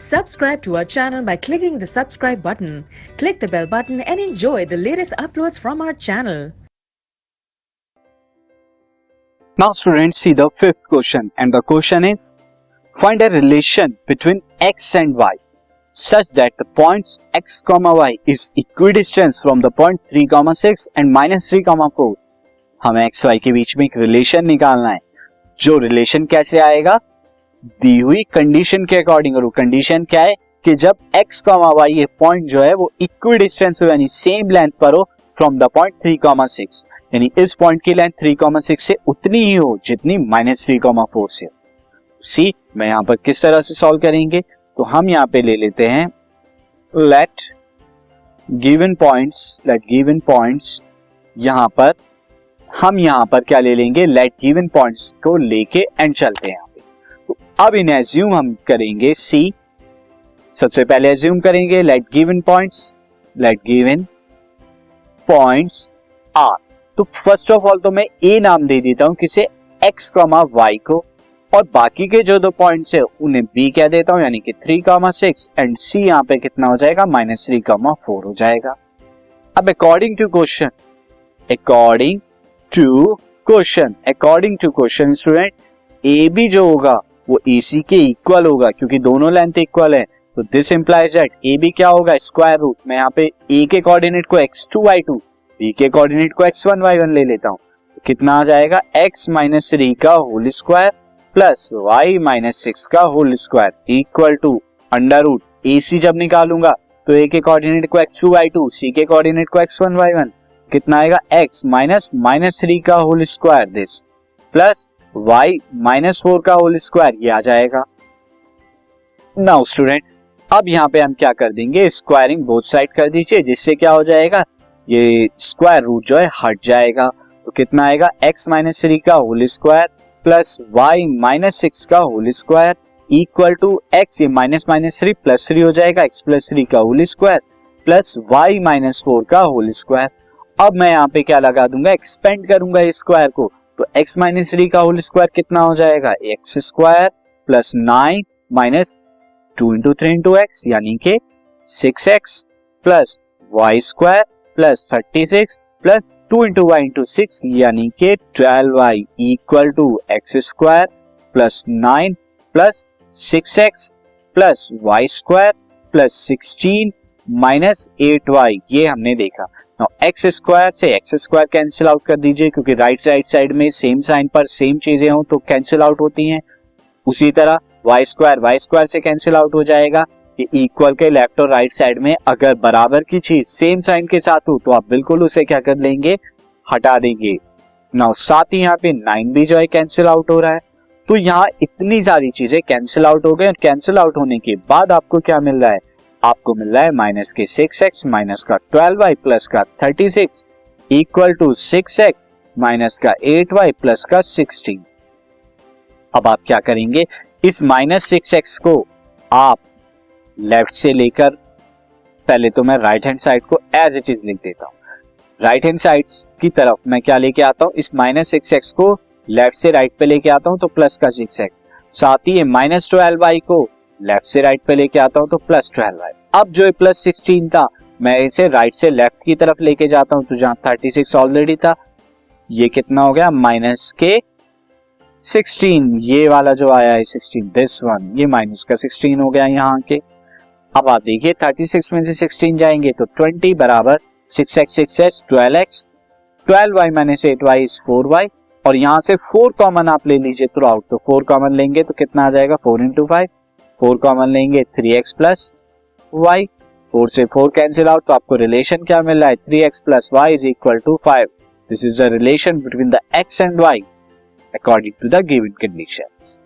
Subscribe to our channel by clicking the subscribe button. Click the bell button and enjoy the latest uploads from our channel. Now students, see the fifth question, and the question is find a relation between x and y such that the points x, y is equidistant from the point 3, 6 and -3, 4. हमें x, y के बीच में एक relation निकालना है. जो relation कैसे आएगा? दी हुई कंडीशन के अकॉर्डिंग. और वो कंडीशन क्या है कि जब x, y ये पॉइंट जो है वो इक्विडिस्टेंस हो यानी सेम लेंथ पर हो फ्रॉम द पॉइंट 3, 6, यानी इस पॉइंट की लेंथ 3, 6 से उतनी ही हो जितनी -3, 4 से. सी मैं यहां पर किस तरह से सॉल्व करेंगे, तो हम यहां पे ले लेते हैं लेट गिवन पॉइंट्स. यहां पर हम यहां पर क्या ले लेंगे, लेट गिवन पॉइंट्स को लेके एंड चलते हैं यहां पे. तो अब इन्हें एज्यूम हम करेंगे. सी सबसे पहले एज्यूम करेंगे लेट गिवन पॉइंट्स आर. तो फर्स्ट ऑफ ऑल तो मैं ए नाम दे देता हूं किसे, x, y को, और बाकी के जो दो पॉइंट्स है उन्हें b कह देता हूं यानी कि 3, 6 एंड c यहां पे कितना हो जाएगा, -3, 4 हो जाएगा. अब according to question student A B जो होगा वो AC के इक्वल होगा क्योंकि दोनों लेंथ इक्वल है. तो this implies that A B क्या होगा, स्क्वायर रूट. मैं यहाँ पे ए के कोऑर्डिनेट को x2, y2, बी के कोऑर्डिनेट को x1, y1 ले लेता हूँ. तो कितना आ जाएगा, x - 3 का होल स्क्वायर प्लस y - 6 का whole square equal to under root. AC जब निकालूंगा तो a के कोऑर्डिनेट को x2, y2, c के कोऑर्डिनेट को x1, y1, कितना आएगा, x - 3 का whole square this plus y - 4 का होल स्क्वायर, ये आ जाएगा. नाउ स्टूडेंट अब यहाँ पे हम क्या कर देंगे, स्क्वायरिंग बोथ साइड कर दीजिए, जिससे क्या हो जाएगा, ये स्क्वायर रूट जो है हट जाएगा. तो कितना आएगा, x - 3 का होल स्क्वायर प्लस y - 6 का whole square equal to x, ये -3 प्लस 3 हो जाएगा, x + 3 का होल स्क्वायर प्लस y - 4 का होल स्क्वायर. अब मैं यहाँ पे क्या लगा दूंगा, एक्सपेंड करूंगा इस स्क्वायर को. तो x - 3 का होल स्क्वायर कितना हो जाएगा, x square plus 9 minus 2 × 3 × x यानी कि 6x plus y square plus 36 plus 2 × y × 6 यानी कि 12y equal to x square plus 9 plus 6x plus y square plus 16 minus 8y, ये हमने देखा. नाउ x स्क्वायर से x स्क्वायर कैंसिल आउट कर दीजिए क्योंकि राइट साइड में सेम साइन पर सेम चीजें हो तो कैंसिल आउट होती हैं. उसी तरह y स्क्वायर से कैंसिल आउट हो जाएगा. कि इक्वल के लेफ्ट और राइट साइड में अगर बराबर की चीज सेम साइन के साथ हो तो आप बिल्कुल उसे क्या कर लेंगे, हटा देंगे. नाउ साथ ही यहाँ पे 9 भी जो है कैंसिल आउट हो रहा है. तो यहाँ इतनी सारी चीजें कैंसिल आउट हो गई और कैंसिल आउट होने के बाद आपको क्या मिल रहा है, आपको मिल रहा है माइनस के 6x माइनस का 12y प्लस का 36 इक्वल टू 6x माइनस का 8y प्लस का 16. अब आप क्या करेंगे, इस -6x को आप लेफ्ट से लेकर, पहले तो मैं राइट हैंड साइड को एज इट इज लिख देता हूं. राइट हैंड साइड की तरफ मैं क्या लेके आता हूं, इस -6x को लेफ्ट से राइट पे लेके आता हूं तो प्लस का 6x. साथ ही ये -12y को लेफ्ट से राइट पे लेके आता हूं तो प्लस 12y. अब जो प्लस 16 था मैं इसे राइट से लेफ्ट की तरफ लेके जाता हूं तो जहां 36 ऑलरेडी था, ये कितना हो गया, माइनस के 16, ये वाला जो आया है 16 दिस वन, ये माइनस का 16 हो गया यहाँ के. अब आप देखिए 36 में से 16 जाएंगे तो 20 बराबर 6x 6x 12x 12y - 8y is 4y. और यहाँ से 4 कॉमन आप ले लीजिए थ्रू आउट, तो 4 कॉमन लेंगे तो कितना आ जाएगा, 4 × 5, 4 कॉमन लेंगे 3x प्लस y, 4 से 4 कैंसिल आउट, तो आपको रिलेशन क्या मिल रहा है, 3x plus y is equal to 5. This is the relation between the x and y according to the given conditions.